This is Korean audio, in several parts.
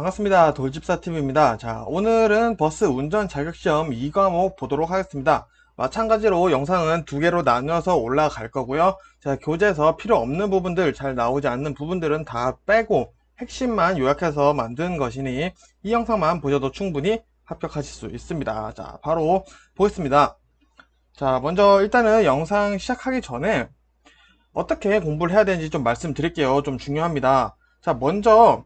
반갑습니다. 돌집사TV입니다. 자, 오늘은 버스 운전 자격시험 2과목 보도록 하겠습니다. 마찬가지로 영상은 두 개로 나누어서 올라갈 거고요. 자, 교재에서 필요 없는 부분들, 잘 나오지 않는 부분들은 다 빼고 핵심만 요약해서 만든 것이니 이 영상만 보셔도 충분히 합격하실 수 있습니다. 자, 바로 보겠습니다. 자, 먼저 일단은 영상 시작하기 전에 어떻게 공부를 해야 되는지 좀 말씀드릴게요. 좀 중요합니다. 자, 먼저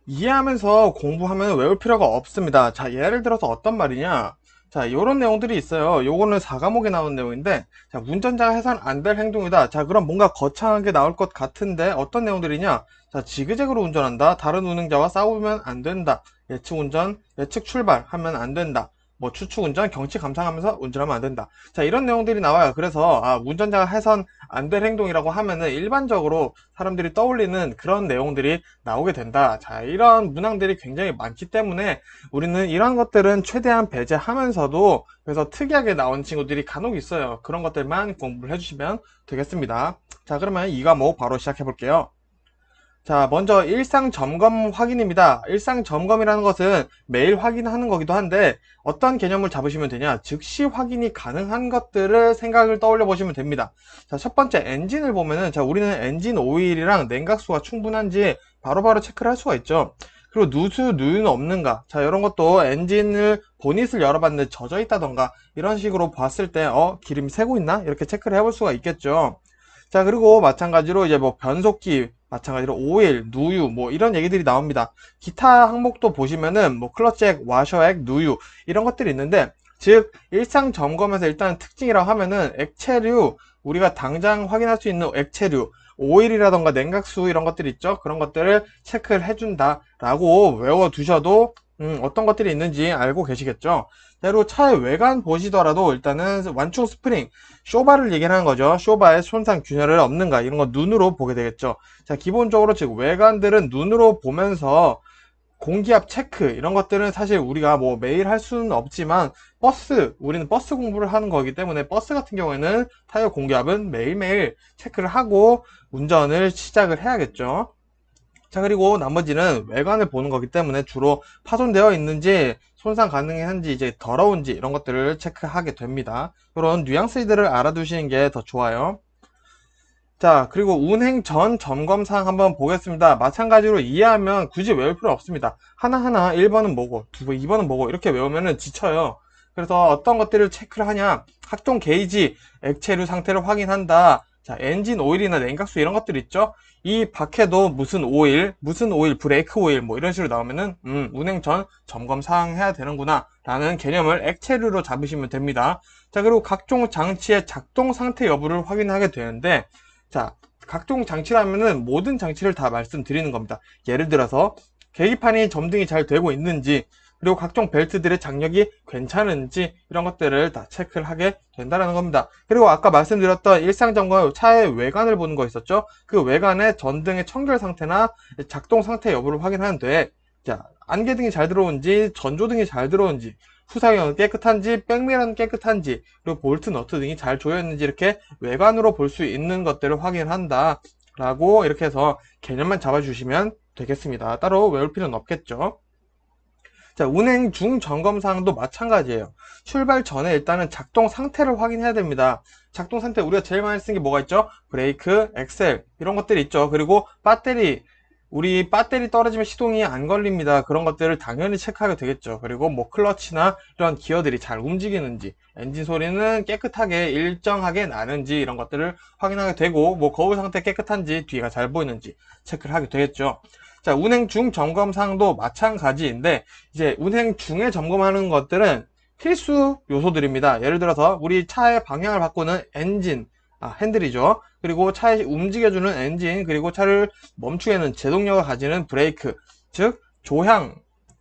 이해하면서 공부하면 외울 필요가 없습니다. 자, 예를 들어서 어떤 말이냐. 자, 요런 내용들이 있어요. 요거는 4과목에 나온 내용인데, 자, 운전자가 해서는 안 될 행동이다. 자, 그럼 뭔가 거창하게 나올 것 같은데, 어떤 내용들이냐. 자, 지그재그로 운전한다. 다른 운행자와 싸우면 안 된다. 예측 운전, 예측 출발하면 안 된다. 뭐 추측 운전, 경치 감상하면서 운전하면 안 된다. 자, 이런 내용들이 나와요. 그래서 운전자가 해선 안 될 행동이라고 하면은 일반적으로 사람들이 떠올리는 그런 내용들이 나오게 된다. 자, 이런 문항들이 굉장히 많기 때문에 우리는 이런 것들은 최대한 배제하면서도, 그래서 특이하게 나온 친구들이 간혹 있어요. 그런 것들만 공부를 해주시면 되겠습니다. 자, 그러면 이 과목 바로 시작해 볼게요. 자, 먼저 일상 점검 확인입니다. 일상 점검이라는 것은 매일 확인하는 거기도 한데, 어떤 개념을 잡으시면 되냐? 즉시 확인이 가능한 것들을 생각을 떠올려 보시면 됩니다. 자, 첫 번째 엔진을 보면은, 자, 우리는 엔진 오일이랑 냉각수가 충분한지 바로바로 체크를 할 수가 있죠. 그리고 누수, 누유는 없는가? 자, 이런 것도 엔진을 보닛을 열어봤는데 젖어 있다던가 이런 식으로 봤을 때 기름이 새고 있나? 이렇게 체크를 해볼 수가 있겠죠. 자, 그리고 마찬가지로 이제 뭐 변속기, 마찬가지로 오일, 누유, 뭐 이런 얘기들이 나옵니다. 기타 항목도 보시면은 뭐 클러치액, 와셔액, 누유 이런 것들이 있는데, 즉 일상 점검에서 일단 특징이라고 하면은 액체류, 우리가 당장 확인할 수 있는 액체류, 오일이라던가 냉각수 이런 것들 있죠. 그런 것들을 체크를 해준다 라고 외워두셔도 어떤 것들이 있는지 알고 계시겠죠. 그리고 차의 외관 보시더라도 일단은 완충 스프링, 쇼바를 얘기하는 거죠. 쇼바에 손상 균열은 없는가 이런 거 눈으로 보게 되겠죠. 자, 기본적으로 즉 외관들은 눈으로 보면서 공기압 체크 이런 것들은 사실 우리가 뭐 매일 할 수는 없지만, 우리는 버스 공부를 하는 거기 때문에 버스 같은 경우에는 타이어 공기압은 매일매일 체크를 하고 운전을 시작을 해야겠죠. 자, 그리고 나머지는 외관을 보는 거기 때문에 주로 파손되어 있는지, 손상 가능한지, 이제 더러운지 이런 것들을 체크하게 됩니다. 이런 뉘앙스들을 알아두시는 게 더 좋아요. 자, 그리고 운행 전 점검사항 한번 보겠습니다. 마찬가지로 이해하면 굳이 외울 필요 없습니다. 하나하나 1번은 뭐고 2번은 뭐고 이렇게 외우면 지쳐요. 그래서 어떤 것들을 체크를 하냐, 각종 게이지, 액체류 상태를 확인한다. 자, 엔진 오일이나 냉각수 이런 것들 있죠. 이 밖에도 무슨 오일, 브레이크 오일 뭐 이런 식으로 나오면은 운행 전 점검 사항 해야 되는구나 라는 개념을 액체류로 잡으시면 됩니다. 자, 그리고 각종 장치의 작동 상태 여부를 확인하게 되는데, 자, 각종 장치라면은 모든 장치를 다 말씀드리는 겁니다. 예를 들어서 계기판이 점등이 잘 되고 있는지, 그리고 각종 벨트들의 장력이 괜찮은지 이런 것들을 다 체크를 하게 된다는 겁니다. 그리고 아까 말씀드렸던 일상점검, 차의 외관을 보는 거 있었죠. 그 외관의 전등의 청결 상태나 작동 상태 여부를 확인하는데, 자, 안개등이 잘 들어오는지, 전조등이 잘 들어오는지, 후사경은 깨끗한지, 백미러는 깨끗한지, 그리고 볼트, 너트 등이 잘 조여있는지 이렇게 외관으로 볼 수 있는 것들을 확인한다 라고 이렇게 해서 개념만 잡아주시면 되겠습니다. 따로 외울 필요는 없겠죠. 자, 운행 중 점검 사항도 마찬가지예요. 출발 전에 일단은 작동 상태를 확인해야 됩니다. 작동 상태, 우리가 제일 많이 쓰는 게 뭐가 있죠? 브레이크, 엑셀 이런 것들이 있죠. 그리고 배터리, 우리 배터리 떨어지면 시동이 안 걸립니다. 그런 것들을 당연히 체크하게 되겠죠. 그리고 뭐 클러치나 이런 기어들이 잘 움직이는지, 엔진 소리는 깨끗하게 일정하게 나는지 이런 것들을 확인하게 되고, 뭐 거울 상태 깨끗한지, 뒤가 잘 보이는지 체크를 하게 되겠죠. 자, 운행 중 점검 사항도 마찬가지인데, 이제 운행 중에 점검하는 것들은 필수 요소들입니다. 예를 들어서 우리 차의 방향을 바꾸는 엔진, 핸들이죠. 그리고 차에 움직여주는 엔진, 그리고 차를 멈추게 하는 제동력을 가지는 브레이크, 즉 조향,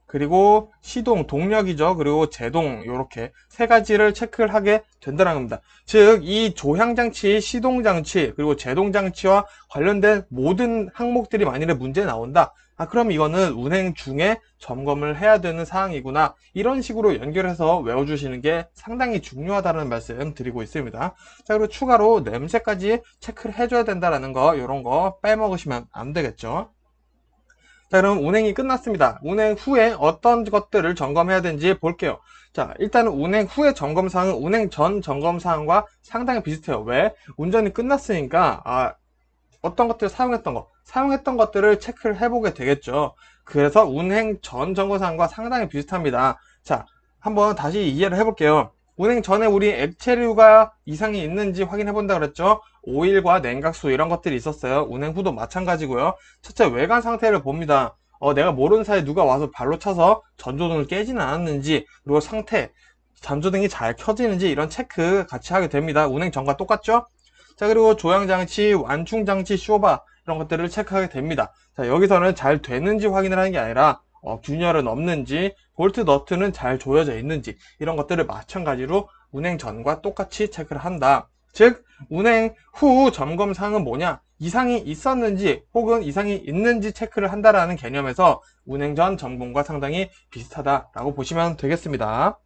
그리고 시동, 동력이죠. 그리고 제동, 이렇게 세 가지를 체크를 하게 된다는 겁니다. 즉, 이 조향장치, 시동장치, 그리고 제동장치와 관련된 모든 항목들이 만일에 문제에 나온다. 그럼 이거는 운행 중에 점검을 해야 되는 사항이구나. 이런 식으로 연결해서 외워주시는 게 상당히 중요하다는 말씀 드리고 있습니다. 자, 그리고 추가로 냄새까지 체크를 해줘야 된다는 거, 이런 거 빼먹으시면 안 되겠죠. 자, 그럼 운행이 끝났습니다. 운행 후에 어떤 것들을 점검해야 되는지 볼게요. 자, 일단은 운행 후의 점검사항은 운행 전 점검사항과 상당히 비슷해요. 왜? 운전이 끝났으니까, 어떤 것들을 사용했던 것들을 체크를 해보게 되겠죠. 그래서 운행 전 점검사항과 상당히 비슷합니다. 자, 한번 다시 이해를 해볼게요. 운행 전에 우리 액체류가 이상이 있는지 확인해 본다 그랬죠. 오일과 냉각수 이런 것들이 있었어요. 운행 후도 마찬가지고요. 첫째, 외관 상태를 봅니다. 내가 모르는 사이에 누가 와서 발로 차서 전조등을 깨지는 않았는지, 그리고 상태, 전조등이 잘 켜지는지 이런 체크 같이 하게 됩니다. 운행 전과 똑같죠? 자, 그리고 조향장치, 완충장치, 쇼바 이런 것들을 체크하게 됩니다. 자, 여기서는 잘 되는지 확인을 하는 게 아니라 균열은 없는지, 볼트 너트는 잘 조여져 있는지 이런 것들을 마찬가지로 운행 전과 똑같이 체크를 한다. 즉, 운행 후 점검 사항은 뭐냐? 이상이 있었는지 혹은 이상이 있는지 체크를 한다라는 개념에서 운행 전 점검과 상당히 비슷하다라고 보시면 되겠습니다.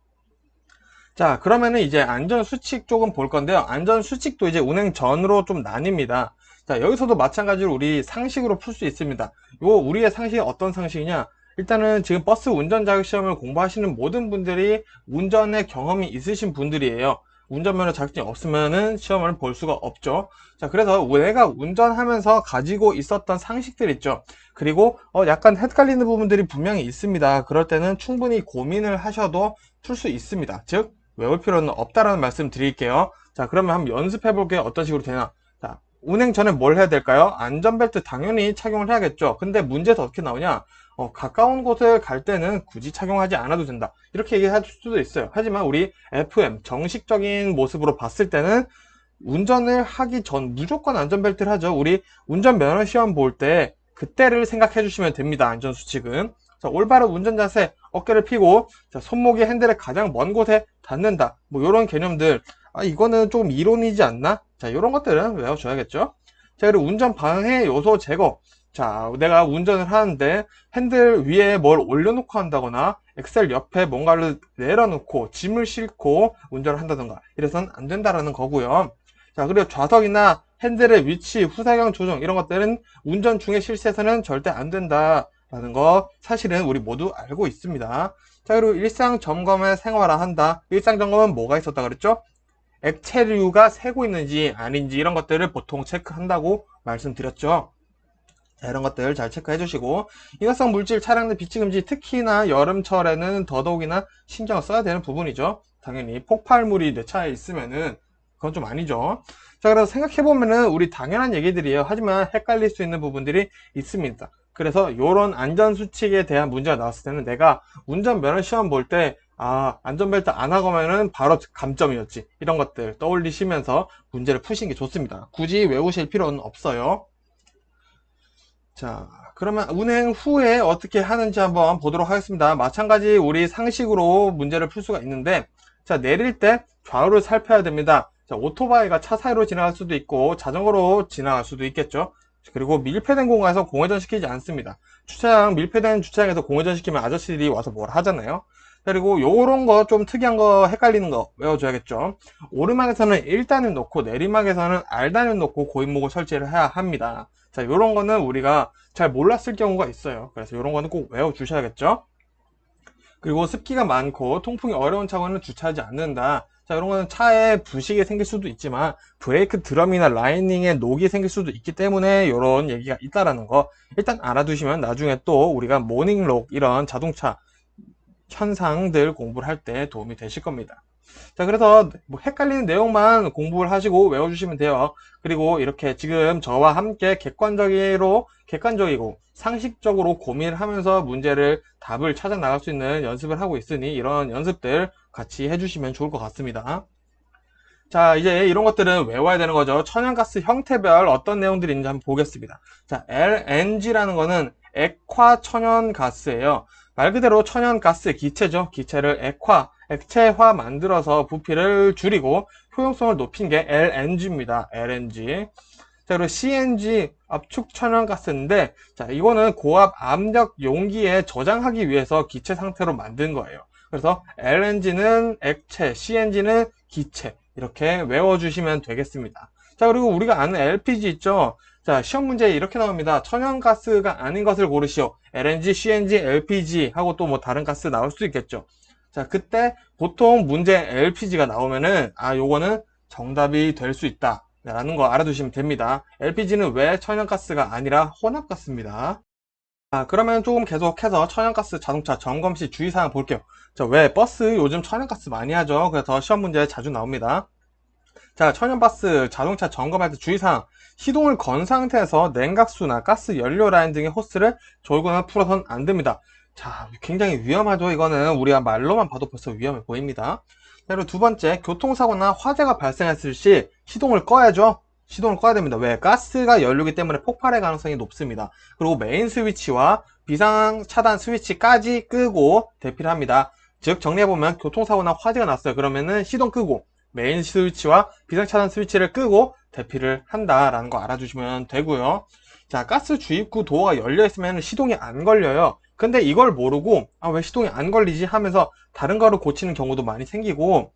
자, 그러면은 이제 안전수칙 쪽은 볼 건데요. 안전수칙도 이제 운행 전으로 좀 나뉩니다. 자, 여기서도 마찬가지로 우리 상식으로 풀 수 있습니다. 우리의 상식이 어떤 상식이냐? 일단은 지금 버스 운전 자격시험을 공부하시는 모든 분들이 운전의 경험이 있으신 분들이에요. 운전면허 자격증이 없으면은 시험을 볼 수가 없죠. 자, 그래서 내가 운전하면서 가지고 있었던 상식들 있죠. 그리고 약간 헷갈리는 부분들이 분명히 있습니다. 그럴 때는 충분히 고민을 하셔도 풀 수 있습니다. 즉, 외울 필요는 없다라는 말씀 드릴게요. 자, 그러면 한번 연습해 볼게요. 어떤 식으로 되나? 자, 운행 전에 뭘 해야 될까요? 안전벨트 당연히 착용을 해야겠죠. 근데 문제도 어떻게 나오냐? 가까운 곳을 갈 때는 굳이 착용하지 않아도 된다. 이렇게 얘기할 수도 있어요. 하지만 우리 FM, 정식적인 모습으로 봤을 때는 운전을 하기 전 무조건 안전벨트를 하죠. 우리 운전면허 시험 볼 때 그때를 생각해 주시면 됩니다. 안전수칙은. 자, 올바른 운전 자세, 어깨를 펴고, 자, 손목이 핸들의 가장 먼 곳에 닿는다. 뭐, 요런 개념들. 이거는 조금 이론이지 않나? 자, 요런 것들은 외워줘야겠죠? 자, 그리고 운전 방해 요소 제거. 자, 내가 운전을 하는데 핸들 위에 뭘 올려놓고 한다거나 엑셀 옆에 뭔가를 내려놓고 짐을 싣고 운전을 한다던가 이래서는 안 된다라는 거고요. 자, 그리고 좌석이나 핸들의 위치, 후사경 조정 이런 것들은 운전 중에 실시해서는 절대 안 된다라는 거 사실은 우리 모두 알고 있습니다. 자, 그리고 일상 점검에 생활화한다. 일상 점검은 뭐가 있었다 그랬죠? 액체류가 새고 있는지 아닌지 이런 것들을 보통 체크한다고 말씀드렸죠. 자, 이런 것들 잘 체크해 주시고, 인화성 물질 차량 내 비치 금지, 특히나 여름철에는 더더욱이나 신경을 써야 되는 부분이죠. 당연히 폭발물이 내 차에 있으면은 그건 좀 아니죠. 자, 그래서 생각해보면은 우리 당연한 얘기들이에요. 하지만 헷갈릴 수 있는 부분들이 있습니다. 그래서 이런 안전수칙에 대한 문제가 나왔을 때는 내가 운전면허 시험 볼 때 안전벨트 안 하고면은 바로 감점이었지. 이런 것들 떠올리시면서 문제를 푸시는 게 좋습니다. 굳이 외우실 필요는 없어요. 자, 그러면 운행 후에 어떻게 하는지 한번 보도록 하겠습니다. 마찬가지 우리 상식으로 문제를 풀 수가 있는데, 자, 내릴 때 좌우를 살펴야 됩니다. 자, 오토바이가 차 사이로 지나갈 수도 있고 자전거로 지나갈 수도 있겠죠. 그리고 밀폐된 공간에서 공회전 시키지 않습니다. 주차장, 밀폐된 주차장에서 공회전 시키면 아저씨들이 와서 뭘 하잖아요. 그리고 요런 거 좀 특이한 거 헷갈리는 거 외워줘야겠죠. 오르막에서는 1단을 놓고 내리막에서는 R단을 놓고 고인목을 설치를 해야 합니다. 자, 요런 거는 우리가 잘 몰랐을 경우가 있어요. 그래서 요런 거는 꼭 외워주셔야겠죠. 그리고 습기가 많고 통풍이 어려운 차고는 주차하지 않는다. 자, 이런 거는 차에 부식이 생길 수도 있지만 브레이크 드럼이나 라이닝에 녹이 생길 수도 있기 때문에 이런 얘기가 있다라는 거 일단 알아두시면 나중에 또 우리가 모닝록 이런 자동차 현상들 공부를 할 때 도움이 되실 겁니다. 자, 그래서 뭐 헷갈리는 내용만 공부를 하시고 외워주시면 돼요. 그리고 이렇게 지금 저와 함께 객관적이고 상식적으로 고민을 하면서 문제를 답을 찾아 나갈 수 있는 연습을 하고 있으니 이런 연습들 같이 해주시면 좋을 것 같습니다. 자, 이제 이런 것들은 외워야 되는 거죠. 천연가스 형태별 어떤 내용들이 있는지 한번 보겠습니다. 자, LNG라는 거는 액화천연가스예요. 말 그대로 천연가스 기체죠. 기체를 액체화 만들어서 부피를 줄이고 효용성을 높인 게 LNG입니다. LNG. 자, 그리고 CNG 압축 천연가스인데, 자, 이거는 고압 압력 용기에 저장하기 위해서 기체 상태로 만든 거예요. 그래서 LNG는 액체, CNG는 기체. 이렇게 외워주시면 되겠습니다. 자, 그리고 우리가 아는 LPG 있죠? 자, 시험 문제에 이렇게 나옵니다. 천연가스가 아닌 것을 고르시오. LNG, CNG, LPG 하고 또 뭐 다른 가스 나올 수도 있겠죠. 자, 그때 보통 문제 LPG가 나오면은 요거는 정답이 될 수 있다 라는 거 알아두시면 됩니다. LPG는 왜 천연가스가 아니라 혼합가스입니다. 그러면 조금 계속해서 천연가스 자동차 점검 시 주의사항 볼게요. 자, 왜 버스 요즘 천연가스 많이 하죠? 그래서 시험 문제에 자주 나옵니다. 자, 천연가스 자동차 점검할 때 주의사항. 시동을 건 상태에서 냉각수나 가스 연료 라인 등의 호스를 졸거나 풀어서는 안 됩니다. 자, 굉장히 위험하죠. 이거는 우리가 말로만 봐도 벌써 위험해 보입니다. 그리고 두 번째, 교통사고나 화재가 발생했을 시 시동을 꺼야죠. 시동을 꺼야 됩니다. 왜? 가스가 연료기 때문에 폭발의 가능성이 높습니다. 그리고 메인 스위치와 비상 차단 스위치까지 끄고 대피를 합니다. 즉 정리해보면 교통사고나 화재가 났어요. 그러면은 시동 끄고 메인 스위치와 비상 차단 스위치를 끄고 대피를 한다라는 거 알아주시면 되고요. 자, 가스 주입구 도어가 열려 있으면 시동이 안 걸려요. 근데 이걸 모르고 왜 시동이 안 걸리지 하면서 다른 거를 고치는 경우도 많이 생기고,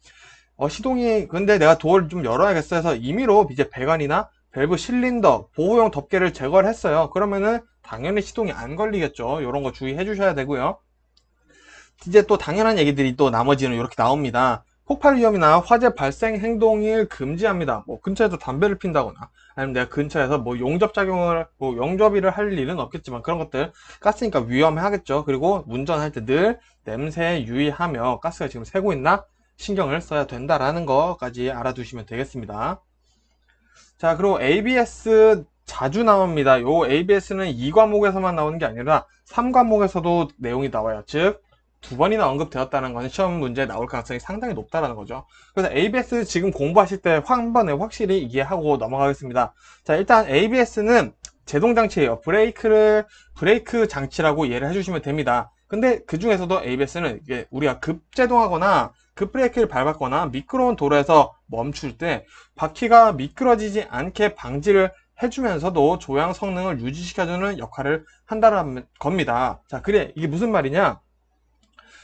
시동이 근데 내가 도어를 좀 열어야겠어 해서 임의로 이제 배관이나 밸브 실린더 보호용 덮개를 제거를 했어요. 그러면은 당연히 시동이 안 걸리겠죠. 이런 거 주의해 주셔야 되고요. 이제 또 당연한 얘기들이 또 나머지는 이렇게 나옵니다. 폭발 위험이나 화재 발생 행동을 금지합니다. 뭐 근처에서 담배를 핀다거나 아니면 내가 근처에서 뭐 용접작용을 용접일을 할 일은 없겠지만 그런 것들 가스니까 위험하겠죠. 그리고 운전할 때 늘 냄새에 유의하며 가스가 지금 새고 있나 신경을 써야 된다라는 거까지 알아두시면 되겠습니다. 자, 그리고 ABS 자주 나옵니다. 요 ABS는 2과목에서만 나오는 게 아니라 3과목에서도 내용이 나와요. 즉 두 번이나 언급되었다는 것은 시험 문제에 나올 가능성이 상당히 높다는 거죠. 그래서 ABS 지금 공부하실 때 한 번에 확실히 이해하고 넘어가겠습니다. 자, 일단 ABS는 제동장치예요. 브레이크 장치라고 이해를 해주시면 됩니다. 근데 그 중에서도 ABS는 이게 우리가 급제동하거나 급브레이크를 밟았거나 미끄러운 도로에서 멈출 때 바퀴가 미끄러지지 않게 방지를 해주면서도 조향 성능을 유지시켜주는 역할을 한다는 겁니다. 자, 그래 이게 무슨 말이냐?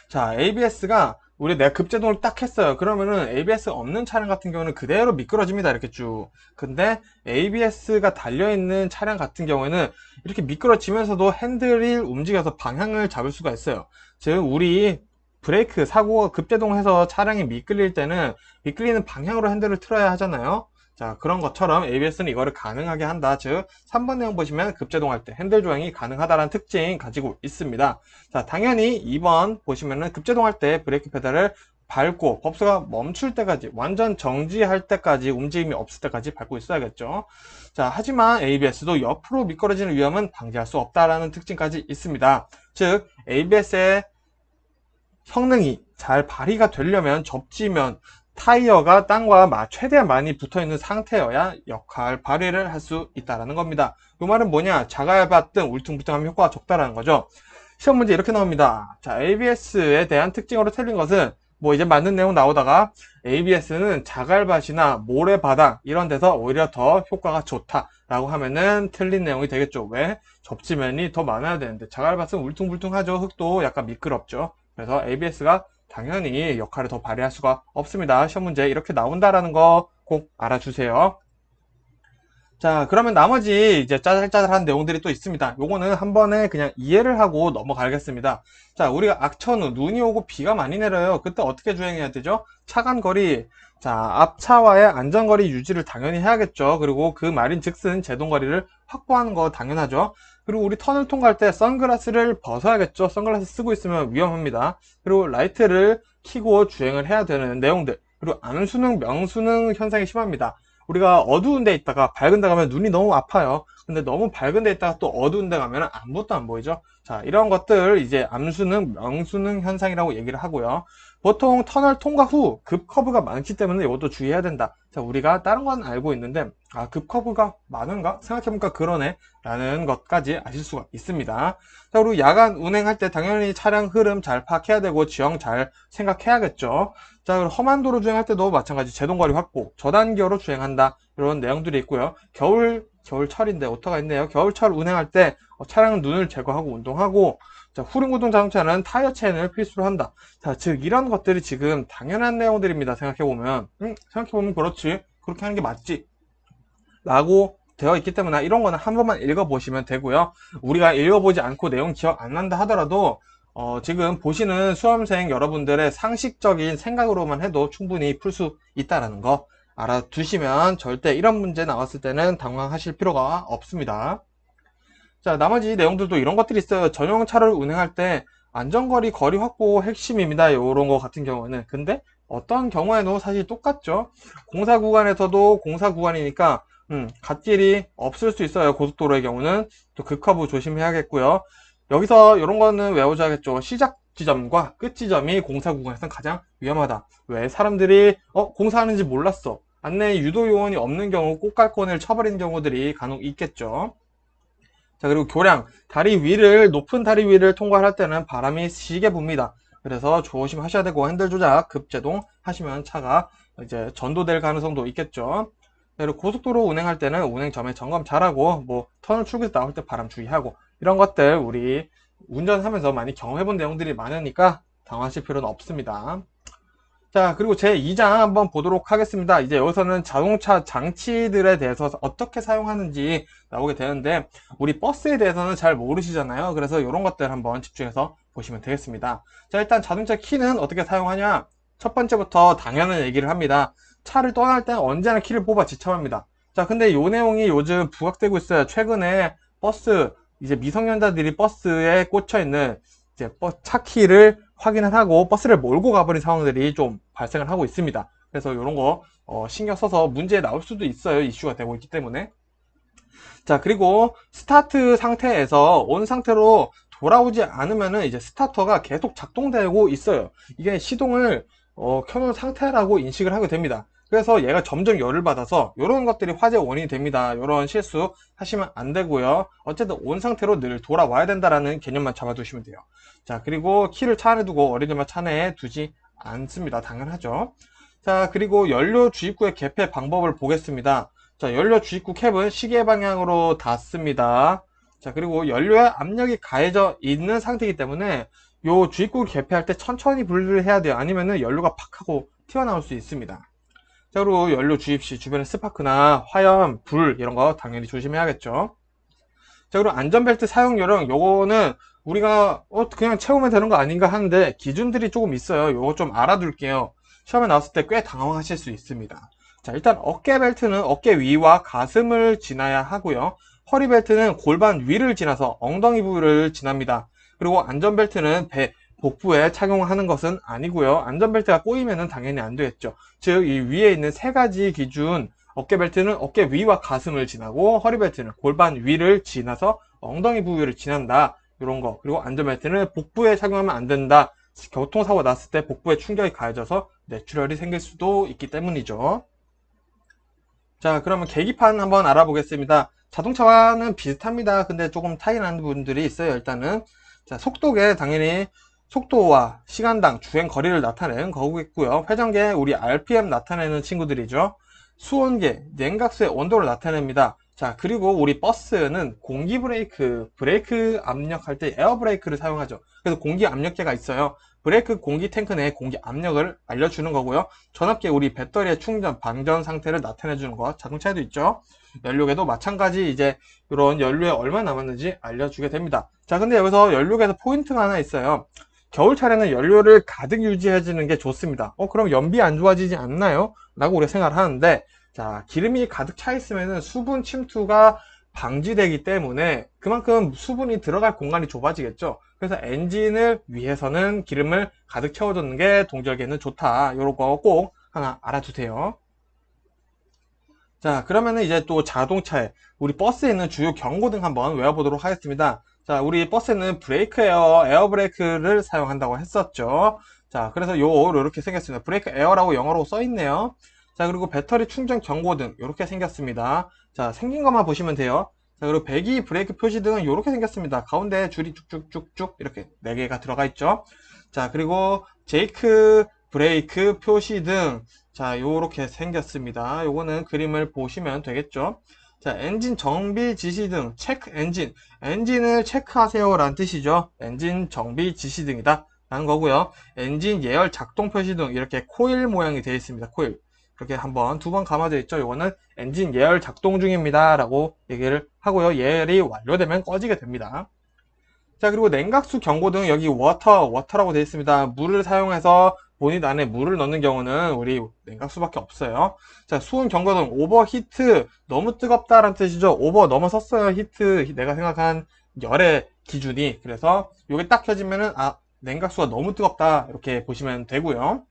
자, ABS가 내가 급제동을 딱 했어요. 그러면은 ABS 없는 차량 같은 경우는 그대로 미끄러집니다. 이렇게 쭉. 근데 ABS가 달려있는 차량 같은 경우에는 이렇게 미끄러지면서도 핸들이 움직여서 방향을 잡을 수가 있어요. 즉, 우리 브레이크 사고가 급제동해서 차량이 미끌릴 때는 미끌리는 방향으로 핸들을 틀어야 하잖아요. 자, 그런 것처럼 ABS는 이거를 가능하게 한다. 즉 3번 내용 보시면 급제동할 때 핸들 조향이 가능하다는 특징 가지고 있습니다. 자, 당연히 2번 보시면은 급제동할 때 브레이크 페달을 밟고 법수가 멈출 때까지 완전 정지할 때까지 움직임이 없을 때까지 밟고 있어야겠죠. 자, 하지만 ABS도 옆으로 미끄러지는 위험은 방지할 수 없다라는 특징까지 있습니다. 즉 ABS의 성능이 잘 발휘가 되려면 접지면 타이어가 땅과 최대한 많이 붙어있는 상태여야 역할 발휘를 할 수 있다는 겁니다. 이 말은 뭐냐? 자갈밭 등 울퉁불퉁하면 효과가 적다라는 거죠. 시험 문제 이렇게 나옵니다. 자, ABS에 대한 특징으로 틀린 것은 뭐 이제 맞는 내용 나오다가 ABS는 자갈밭이나 모래바닥 이런 데서 오히려 더 효과가 좋다라고 하면은 틀린 내용이 되겠죠. 왜? 접지면이 더 많아야 되는데 자갈밭은 울퉁불퉁하죠. 흙도 약간 미끄럽죠. 그래서 ABS가 당연히 역할을 더 발휘할 수가 없습니다. 시험 문제 이렇게 나온다라는 거 꼭 알아주세요. 자, 그러면 나머지 이제 짜잘짜잘한 내용들이 또 있습니다. 요거는 한 번에 그냥 이해를 하고 넘어가겠습니다. 자, 우리가 악천후, 눈이 오고 비가 많이 내려요. 그때 어떻게 주행해야 되죠? 차간거리. 자, 앞차와의 안전거리 유지를 당연히 해야겠죠. 그리고 그 말인 즉슨 제동거리를 확보하는 거 당연하죠. 그리고 우리 턴을 통과할 때 선글라스를 벗어야겠죠. 선글라스 쓰고 있으면 위험합니다. 그리고 라이트를 켜고 주행을 해야 되는 내용들. 그리고 암수능, 명수능 현상이 심합니다. 우리가 어두운 데 있다가 밝은 데 가면 눈이 너무 아파요. 근데 너무 밝은 데 있다가 또 어두운 데 가면 아무것도 안 보이죠. 자, 이런 것들 이제 암수능, 명수능 현상이라고 얘기를 하고요. 보통 터널 통과 후 급커브가 많기 때문에 이것도 주의해야 된다. 자, 우리가 다른 건 알고 있는데 급커브가 많은가? 생각해보니까 그러네 라는 것까지 아실 수가 있습니다. 자, 그리고 야간 운행할 때 당연히 차량 흐름 잘 파악해야 되고 지형 잘 생각해야겠죠. 자, 그리고 험한 도로 주행할 때도 마찬가지 제동거리 확보, 저단기어로 주행한다 이런 내용들이 있고요. 겨울 겨울철인데 오토가 있네요. 겨울철 운행할 때 차량은 눈을 제거하고 운동하고, 자, 후륜구동 자동차는 타이어 체인을 필수로 한다. 자, 즉 이런 것들이 지금 당연한 내용들입니다. 생각해보면 생각해보면 그렇지, 그렇게 하는 게 맞지 라고 되어 있기 때문에 이런 거는 한 번만 읽어보시면 되고요. 우리가 읽어보지 않고 내용 기억 안 난다 하더라도 지금 보시는 수험생 여러분들의 상식적인 생각으로만 해도 충분히 풀 수 있다는 거 알아두시면 절대 이런 문제 나왔을 때는 당황하실 필요가 없습니다. 자, 나머지 내용들도 이런 것들이 있어요. 전용차를 운행할 때 안전거리 거리 확보 핵심입니다. 이런 거 같은 경우는. 근데 어떤 경우에도 사실 똑같죠. 공사 구간에서도 공사 구간이니까 갓길이 없을 수 있어요. 고속도로의 경우는. 또 급커브 조심해야겠고요. 여기서 이런 거는 외워줘야겠죠. 시작 지점과 끝 지점이 공사 구간에서는 가장 위험하다. 왜? 사람들이 공사하는지 몰랐어. 안내 유도 요원이 없는 경우 꽃갈콘을 쳐버리는 경우들이 간혹 있겠죠. 자, 그리고 교량, 높은 다리 위를 통과할 때는 바람이 시게 붑니다. 그래서 조심하셔야 되고, 핸들 조작, 급제동 하시면 차가 이제 전도될 가능성도 있겠죠. 그리고 고속도로 운행할 때는 운행 전에 점검 잘하고, 터널 출구에서 나올 때 바람 주의하고, 이런 것들 우리 운전하면서 많이 경험해본 내용들이 많으니까 당황하실 필요는 없습니다. 자, 그리고 제 2장 한번 보도록 하겠습니다. 이제 여기서는 자동차 장치들에 대해서 어떻게 사용하는지 나오게 되는데, 우리 버스에 대해서는 잘 모르시잖아요. 그래서 이런 것들 한번 집중해서 보시면 되겠습니다. 자, 일단 자동차 키는 어떻게 사용하냐? 첫 번째부터 당연한 얘기를 합니다. 차를 떠날 때 언제나 키를 뽑아 지참합니다. 자, 근데 이 내용이 요즘 부각되고 있어요. 최근에 이제 미성년자들이 버스에 꽂혀 있는 이제 차 키를 확인을 하고 버스를 몰고 가버린 상황들이 좀 발생을 하고 있습니다. 그래서 이런 거 신경 써서 문제 나올 수도 있어요. 이슈가 되고 있기 때문에. 자, 그리고 스타트 상태에서 온 상태로 돌아오지 않으면은 이제 스타터가 계속 작동되고 있어요. 이게 시동을 켜놓은 상태라고 인식을 하게 됩니다. 그래서 얘가 점점 열을 받아서 이런 것들이 화재 원인이 됩니다. 이런 실수 하시면 안 되고요. 어쨌든 온 상태로 늘 돌아와야 된다라는 개념만 잡아두시면 돼요. 자, 그리고 키를 차 안에 두고 어린이들만 차 내에 두지 않습니다. 당연하죠. 자, 그리고 연료 주입구의 개폐 방법을 보겠습니다. 자, 연료 주입구 캡은 시계 방향으로 닫습니다. 자, 그리고 연료에 압력이 가해져 있는 상태이기 때문에 요 주입구 개폐할 때 천천히 분리를 해야 돼요. 아니면은 연료가 팍 하고 튀어나올 수 있습니다. 자, 그리고 연료 주입 시 주변에 스파크나 화염, 불 이런 거 당연히 조심해야겠죠. 자, 그리고 안전벨트 사용 요령, 요거는 우리가 그냥 채우면 되는 거 아닌가 하는데 기준들이 조금 있어요. 요거 좀 알아둘게요. 시험에 나왔을 때 꽤 당황하실 수 있습니다. 자, 일단 어깨 벨트는 어깨 위와 가슴을 지나야 하고요. 허리 벨트는 골반 위를 지나서 엉덩이 부위를 지납니다. 그리고 안전벨트는 복부에 착용하는 것은 아니고요. 안전벨트가 꼬이면은 당연히 안 되겠죠. 즉, 이 위에 있는 세 가지 기준, 어깨 벨트는 어깨 위와 가슴을 지나고, 허리 벨트는 골반 위를 지나서 엉덩이 부위를 지난다. 이런 거. 그리고 안전벨트는 복부에 착용하면 안 된다. 교통사고 났을 때 복부에 충격이 가해져서 뇌출혈이 생길 수도 있기 때문이죠. 자, 그러면 계기판 한번 알아보겠습니다. 자동차와는 비슷합니다. 근데 조금 차이 나는 부분들이 있어요. 일단은 자, 속도계 당연히 속도와 시간당 주행 거리를 나타내는 거겠고요. 회전계 우리 RPM 나타내는 친구들이죠. 수온계 냉각수의 온도를 나타냅니다. 자, 그리고 우리 버스는 공기 브레이크 압력할 때 에어 브레이크를 사용하죠. 그래서 공기 압력계가 있어요. 브레이크 공기 탱크 내에 공기 압력을 알려주는 거고요. 전압계 우리 배터리의 충전, 방전 상태를 나타내주는 거. 자동차에도 있죠. 연료계도 마찬가지 이제 이런 연료에 얼마 남았는지 알려주게 됩니다. 자, 근데 여기서 연료계에서 포인트가 하나 있어요. 겨울 차량은 연료를 가득 유지해주는 게 좋습니다. 그럼 연비 안 좋아지지 않나요? 라고 우리가 생각을 하는데, 자, 기름이 가득 차 있으면 수분 침투가 방지되기 때문에 그만큼 수분이 들어갈 공간이 좁아지겠죠. 그래서 엔진을 위해서는 기름을 가득 채워주는 게 동절기에는 좋다. 요런 거 꼭 하나 알아두세요. 자, 그러면은 이제 또 자동차에 우리 버스에 있는 주요 경고등 한번 외워보도록 하겠습니다. 자, 우리 버스에는 브레이크 에어 브레이크를 사용한다고 했었죠. 자, 그래서 이렇게 생겼습니다. 브레이크 에어라고 영어로 써 있네요. 자, 그리고 배터리 충전 경고등 이렇게 생겼습니다. 자, 생긴 것만 보시면 돼요. 자, 그리고 배기 브레이크 표시등은 이렇게 생겼습니다. 가운데 줄이 쭉쭉쭉쭉 이렇게 4개가 들어가 있죠. 자, 그리고 제이크 브레이크 표시등, 자, 요렇게 생겼습니다. 요거는 그림을 보시면 되겠죠. 자, 엔진 정비 지시 등, 체크 엔진. 엔진을 체크하세요 라는 뜻이죠. 엔진 정비 지시 등이다 라는 거고요. 엔진 예열 작동 표시 등, 이렇게 코일 모양이 되어 있습니다. 코일. 이렇게 두 번 감아져 있죠. 이거는 엔진 예열 작동 중입니다 라고 얘기를 하고요. 예열이 완료되면 꺼지게 됩니다. 자, 그리고 냉각수 경고 등, 여기 워터라고 되어 있습니다. 물을 사용해서 보닛 안에 물을 넣는 경우는 우리 냉각수밖에 없어요. 자, 수온 경고 등, 오버히트, 너무 뜨겁다라는 뜻이죠. 오버 넘어섰어요. 히트, 내가 생각한 열의 기준이. 그래서 이게 딱 켜지면은, 냉각수가 너무 뜨겁다, 이렇게 보시면 되고요.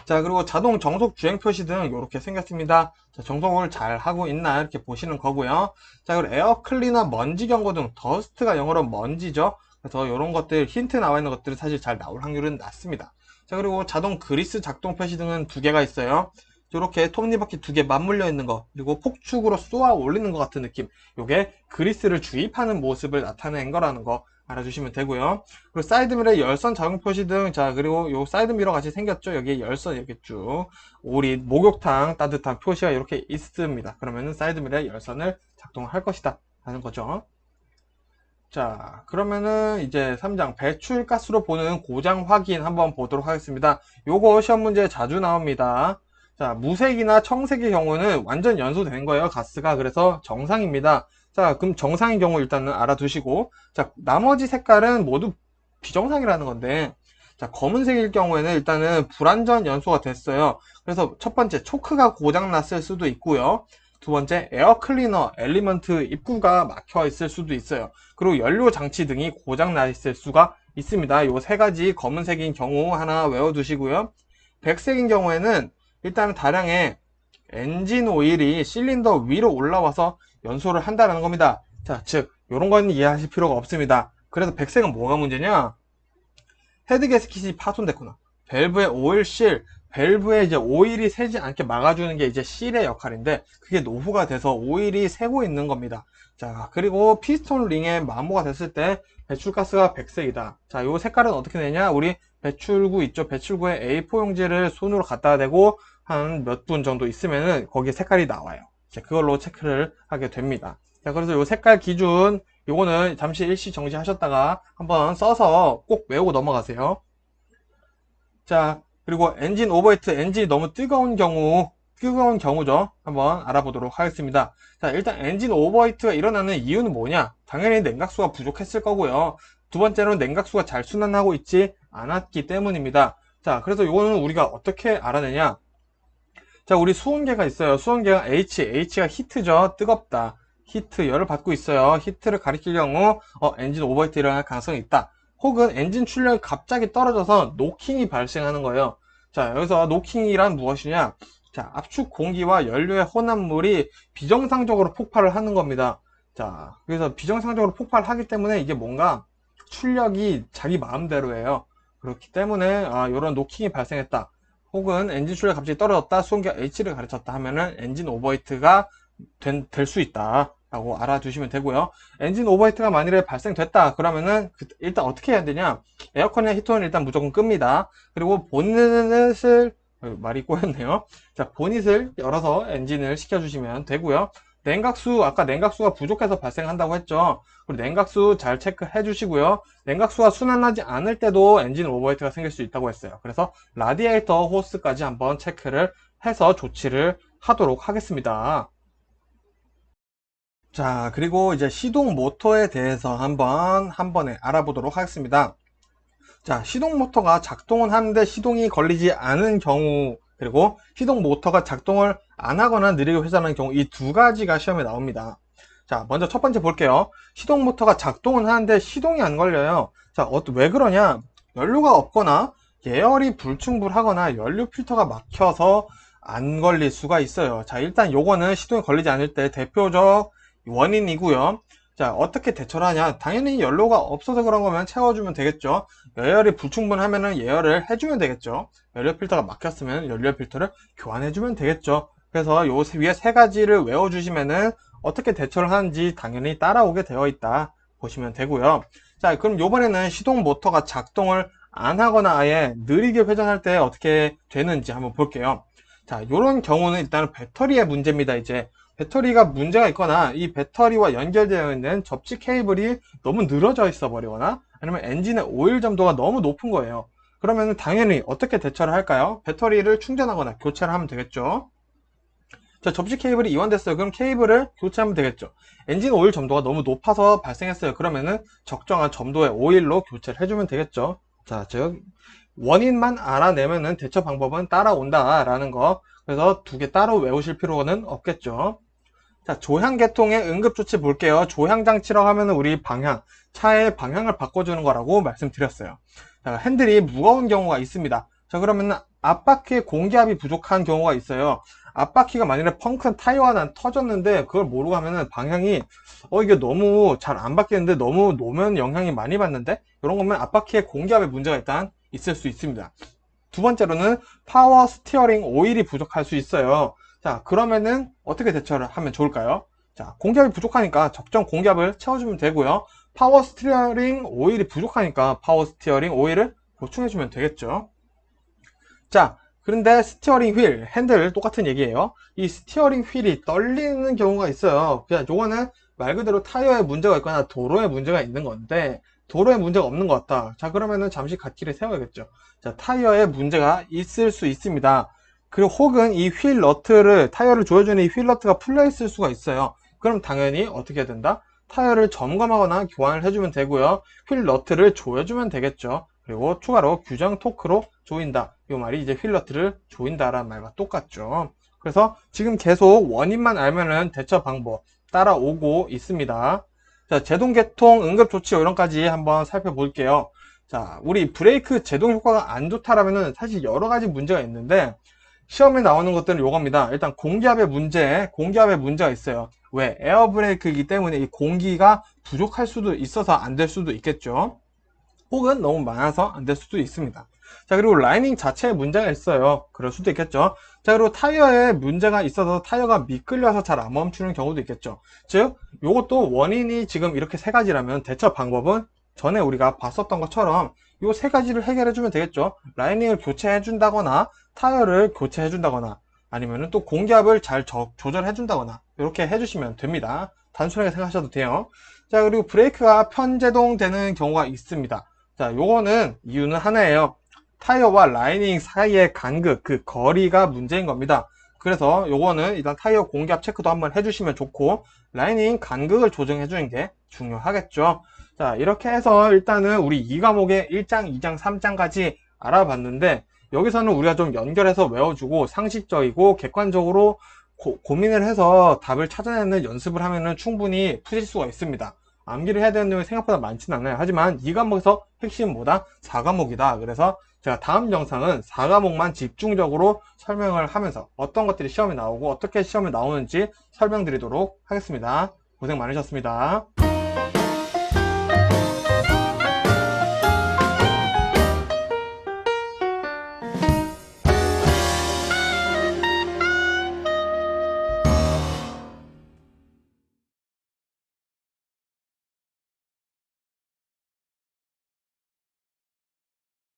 자, 그리고 자동 정속 주행 표시 등 이렇게 생겼습니다. 자, 정속을 잘 하고 있나 이렇게 보시는 거고요. 자, 그리고 에어 클리너 먼지 경고 등, 더스트가 영어로 먼지죠. 그래서 이런 것들, 힌트 나와 있는 것들은 사실 잘 나올 확률은 낮습니다. 자, 그리고 자동 그리스 작동 표시 등은 두 개가 있어요. 이렇게 톱니바퀴 두 개 맞물려 있는 거, 그리고 폭축으로 쏘아 올리는 것 같은 느낌. 이게 그리스를 주입하는 모습을 나타낸 거라는 거 알아주시면 되고요. 그리고 사이드미러 열선 작용 표시 등, 자, 그리고 요 사이드미러 같이 생겼죠. 여기에 열선 이렇게 쭉 우리 목욕탕 따뜻한 표시가 이렇게 있습니다. 그러면은 사이드미러에 열선을 작동할 것이다 라는 거죠. 자, 그러면은 이제 3장 배출가스로 보는 고장 확인 한번 보도록 하겠습니다. 요거 시험 문제 자주 나옵니다. 자, 무색이나 청색의 경우는 완전 연소되는 거예요, 가스가. 그래서 정상입니다. 자, 그럼 정상인 경우 일단은 알아두시고, 자, 나머지 색깔은 모두 비정상이라는 건데, 자, 검은색일 경우에는 일단은 불완전 연소가 됐어요. 그래서 첫 번째, 초크가 고장 났을 수도 있고요. 두 번째, 에어 클리너 엘리먼트 입구가 막혀 있을 수도 있어요. 그리고 연료 장치 등이 고장 나 있을 수가 있습니다. 요 세 가지 검은색인 경우 하나 외워두시고요. 백색인 경우에는 일단 다량의 엔진 오일이 실린더 위로 올라와서 연소를 한다는 겁니다. 자, 즉 요런 건 이해하실 필요가 없습니다. 그래서 백색은 뭐가 문제냐? 헤드 가스킷이 파손됐구나. 밸브의 오일 실, 밸브에 이제 오일이 새지 않게 막아주는 게 이제 실의 역할인데, 그게 노후가 돼서 오일이 새고 있는 겁니다. 자, 그리고 피스톤 링에 마모가 됐을 때 배출가스가 백색이다. 자, 요 색깔은 어떻게 되냐? 우리 배출구 있죠? 배출구에 A4 용지를 손으로 갖다 대고 한 몇 분 정도 있으면은 거기에 색깔이 나와요. 자, 그걸로 체크를 하게 됩니다. 자, 그래서 요 색깔 기준, 요거는 잠시 일시 정지하셨다가 한번 써서 꼭 외우고 넘어가세요. 자, 그리고 엔진 오버히트, 엔진이 너무 뜨거운 경우죠. 한번 알아보도록 하겠습니다. 자, 일단 엔진 오버히트가 일어나는 이유는 뭐냐? 당연히 냉각수가 부족했을 거고요. 두 번째로는 냉각수가 잘 순환하고 있지 않았기 때문입니다. 자, 그래서 이거는 우리가 어떻게 알아내냐? 자, 우리 수온계가 있어요. 수온계가 H가 히트죠. 뜨겁다. 히트, 열을 받고 있어요. 히트를 가리킬 경우 엔진 오버히트 일어날 가능성이 있다. 혹은 엔진 출력이 갑자기 떨어져서 노킹이 발생하는 거예요. 자, 여기서 노킹이란 무엇이냐? 자, 압축 공기와 연료의 혼합물이 비정상적으로 폭발을 하는 겁니다. 자, 그래서 비정상적으로 폭발하기 때문에 이게 뭔가 출력이 자기 마음대로예요. 그렇기 때문에 이런 노킹이 발생했다. 혹은 엔진 출력이 갑자기 떨어졌다, 수온계가 H를 가르쳤다 하면은 엔진 오버히트가 될 수 있다 라고 알아두시면 되고요. 엔진 오버히트가 만일에 발생됐다 그러면은 일단 어떻게 해야 되냐? 에어컨이나 히터는 일단 무조건 끕니다. 그리고 보닛을 말이 꼬였네요. 자, 보닛을 열어서 엔진을 시켜주시면 되고요. 아까 냉각수가 부족해서 발생한다고 했죠. 그리고 냉각수 잘 체크해 주시고요. 냉각수가 순환하지 않을 때도 엔진 오버히트가 생길 수 있다고 했어요. 그래서 라디에이터 호스까지 한번 체크를 해서 조치를 하도록 하겠습니다. 자, 그리고 이제 시동 모터에 대해서 한 번에 알아보도록 하겠습니다. 자, 시동 모터가 작동은 하는데 시동이 걸리지 않은 경우, 그리고 시동 모터가 작동을 안 하거나 느리게 회전하는 경우, 이 두 가지가 시험에 나옵니다. 자, 먼저 첫 번째 볼게요. 시동 모터가 작동은 하는데 시동이 안 걸려요. 자, 왜 그러냐? 연료가 없거나 예열이 불충분하거나 연료 필터가 막혀서 안 걸릴 수가 있어요. 자, 일단 요거는 시동이 걸리지 않을 때 대표적 원인이고요. 자, 어떻게 대처를 하냐? 당연히 연료가 없어서 그런 거면 채워주면 되겠죠. 예열이 불충분하면은 예열을 해주면 되겠죠. 연료 필터가 막혔으면 연료 필터를 교환해주면 되겠죠. 그래서 요 위에 세 가지를 외워주시면은 어떻게 대처를 하는지 당연히 따라오게 되어 있다 보시면 되고요. 자, 그럼 요번에는 시동 모터가 작동을 안 하거나 아예 느리게 회전할 때 어떻게 되는지 한번 볼게요. 자, 요런 경우는 일단 배터리의 문제입니다. 이제 배터리가 문제가 있거나 이 배터리와 연결되어 있는 접지 케이블이 너무 늘어져 있어 버리거나 아니면 엔진의 오일 점도가 너무 높은 거예요. 그러면 당연히 어떻게 대처를 할까요? 배터리를 충전하거나 교체를 하면 되겠죠. 자, 접지 케이블이 이완됐어요. 그럼 케이블을 교체하면 되겠죠. 엔진 오일 점도가 너무 높아서 발생했어요. 그러면은 적정한 점도의 오일로 교체를 해주면 되겠죠. 자, 즉 원인만 알아내면은 대처 방법은 따라온다라는 거. 그래서 두 개 따로 외우실 필요는 없겠죠. 자, 조향계통의 응급조치 볼게요. 조향장치라고 하면은 우리 방향, 차의 방향을 바꿔주는 거라고 말씀드렸어요. 자, 핸들이 무거운 경우가 있습니다. 자, 그러면 앞바퀴에 공기압이 부족한 경우가 있어요. 앞바퀴가 만약에 펑크는 타이어 하나 터졌는데 그걸 모르고 하면은 방향이 이게 너무 잘 안 바뀌는데 너무 노면 영향이 많이 받는데 이런 거면 앞바퀴에 공기압에 문제가 일단 있을 수 있습니다. 두 번째로는 파워 스티어링 오일이 부족할 수 있어요. 자, 그러면은 어떻게 대처를 하면 좋을까요? 자, 공기압이 부족하니까 적정 공기압을 채워주면 되고요. 파워 스티어링 오일이 부족하니까 파워 스티어링 오일을 보충해주면 되겠죠. 자, 그런데 스티어링 휠, 핸들 똑같은 얘기예요. 이 스티어링 휠이 떨리는 경우가 있어요. 그냥 요거는 말 그대로 타이어에 문제가 있거나 도로에 문제가 있는 건데 도로에 문제가 없는 것 같다. 자, 그러면은 잠시 갓길에 세워야겠죠. 자, 타이어에 문제가 있을 수 있습니다. 그리고 혹은 이 휠 너트를 타이어를 조여주는 이 휠 너트가 풀려 있을 수가 있어요. 그럼 당연히 어떻게 된다? 타이어를 점검하거나 교환을 해주면 되고요. 휠 너트를 조여주면 되겠죠. 그리고 추가로 규정 토크로 조인다. 이 말이 이제 휠 너트를 조인다라는 말과 똑같죠. 그래서 지금 계속 원인만 알면은 대처 방법 따라오고 있습니다. 자, 제동계통 응급조치 요령까지 한번 살펴볼게요. 자, 우리 브레이크 제동 효과가 안 좋다라면은 사실 여러 가지 문제가 있는데 시험에 나오는 것들은 요겁니다. 일단 공기압의 문제가 있어요. 왜? 에어브레이크이기 때문에 이 공기가 부족할 수도 있어서 안 될 수도 있겠죠. 혹은 너무 많아서 안 될 수도 있습니다. 자, 그리고 라이닝 자체에 문제가 있어요. 그럴 수도 있겠죠. 자, 그리고 타이어에 문제가 있어서 타이어가 미끌려서 잘 안 멈추는 경우도 있겠죠. 즉, 요것도 원인이 지금 이렇게 세 가지라면 대처 방법은 전에 우리가 봤었던 것처럼 요 세 가지를 해결해 주면 되겠죠. 라이닝을 교체해 준다거나 타이어를 교체해 준다거나 아니면은 또 공기압을 잘 조절해 준다거나 이렇게 해주시면 됩니다. 단순하게 생각하셔도 돼요. 자, 그리고 브레이크가 편제동 되는 경우가 있습니다. 자, 요거는 이유는 하나예요. 타이어와 라이닝 사이의 간극, 그 거리가 문제인 겁니다. 그래서 요거는 일단 타이어 공기압 체크도 한번 해주시면 좋고 라이닝 간극을 조정해 주는 게 중요하겠죠. 자, 이렇게 해서 일단은 우리 이 과목의 1장, 2장, 3장까지 알아봤는데 여기서는 우리가 좀 연결해서 외워주고 상식적이고 객관적으로 고민을 해서 답을 찾아내는 연습을 하면은 충분히 푸실 수가 있습니다. 암기를 해야 되는 내용이 생각보다 많지는 않아요. 하지만 이 과목에서 핵심은 뭐다? 4과목이다. 그래서 제가 다음 영상은 4과목만 집중적으로 설명을 하면서 어떤 것들이 시험에 나오고 어떻게 시험에 나오는지 설명드리도록 하겠습니다. 고생 많으셨습니다.